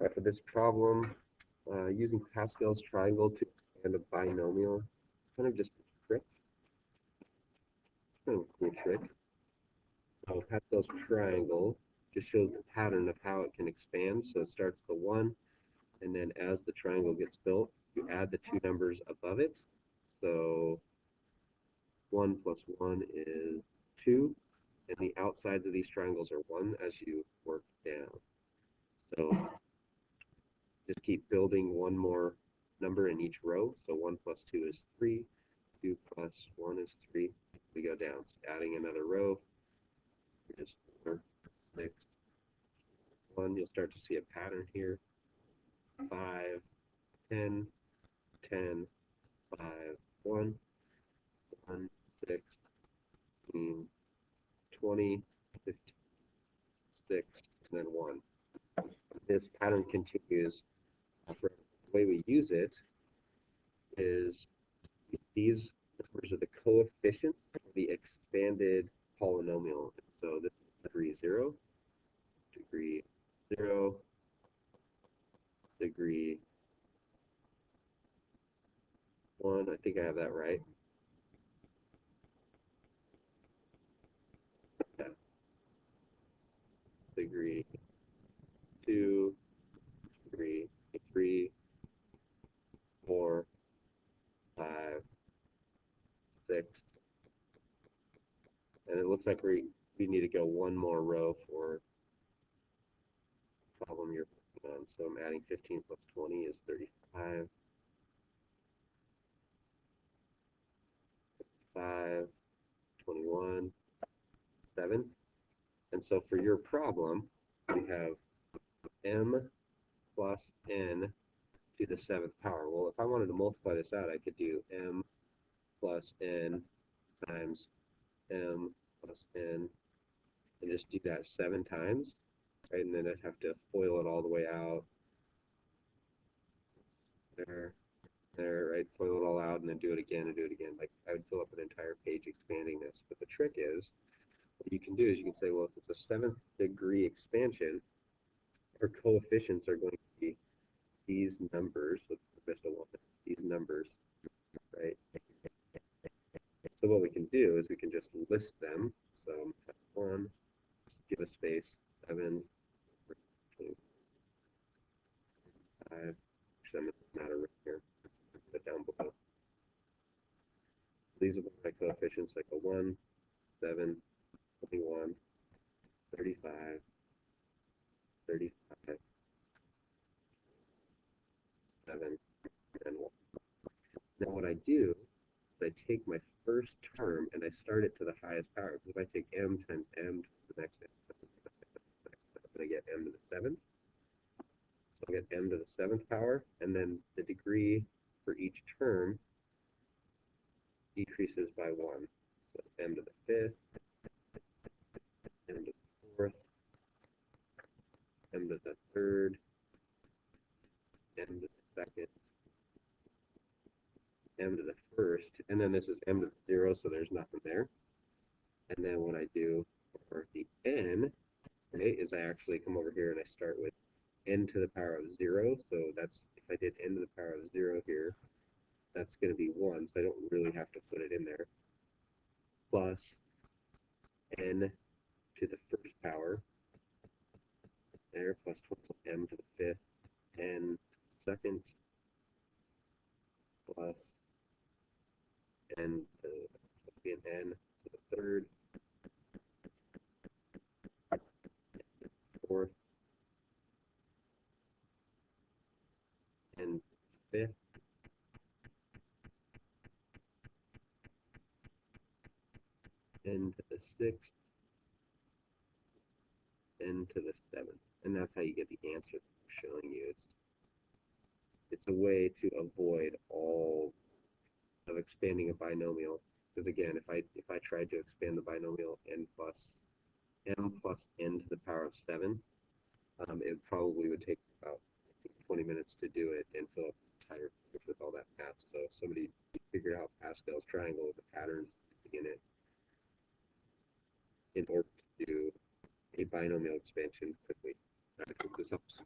Right, for this problem, using Pascal's triangle to expand a binomial, it's kind of just a trick, kind of a cool trick. So Pascal's triangle just shows the pattern of how it can expand. So it starts with 1, and then as the triangle gets built, you add the two numbers above it. So 1 plus 1 is 2, and the outsides of these triangles are 1 as you work down. So just keep building one more number in each row. So 1 plus 2 is 3, 2 plus 1 is 3. We go down. So adding another row is 4, 6, 1. You'll start to see a pattern here. 5, 10, 10, 5, 1, 1, 6, 15, 20, 15, 6, and then 1. This pattern continues. The way we use it is these numbers are the coefficients of the expanded polynomial. So this is degree 0, degree 0, degree 1. I think I have that right. Yeah. Degree 2, degree 3, 4, 5, 6. And it looks like we need to go one more row for the problem you're working on. So I'm adding 15 plus 20 is 35. 5, 21, 7. And so for your problem, we have m plus n to the 7th power. Well, if I wanted to multiply this out, I could do m plus n times m plus n, and just do that 7 times, right? And then I'd have to FOIL it all the way out. There, right? FOIL it all out, and then do it again and do it again. Like, I would fill up an entire page expanding this. But the trick is, what you can do is you can say, well, if it's a 7th degree expansion, our coefficients are going to be these numbers, these numbers, right? So what we can do is we can just list them. So 1, give a space, 7, 5, 7 doesn't matter right here, put it down below. These are my coefficients, like a 1, 7, 21, 35, 35, 7, and 1. Now what I do is I take my first term and I start it to the highest power. Because if I take m times m times the next m, I'm going to get m to the 7th. So I'll get m to the 7th power, and then the degree for each term decreases by 1. So m to the 5th, m to the 4th, m to the 3rd, m to the 2nd, m to the 1st, and then this is m to the 0, so there's nothing there. And then what I do for the n, right, is I actually come over here and I start with n to the power of 0. So that's, if I did n to the power of 0 here, that's going to be 1, so I don't really have to put it in there. Plus n to the 1st power there, plus m to the 5th, n to the 2nd, plus n to be an n to the 3rd, 4th, n to the 5th, n to the 6th, n to the 7th. And that's how you get the answer that I'm showing you. It's a way to avoid all of expanding a binomial. Because again, if I tried to expand the binomial m plus n to the power of 7, it probably would take about 20 minutes to do it and fill up the entire page with all that math. So if somebody figured out Pascal's triangle with the patterns in it in order to do a binomial expansion quickly. I hope this helps.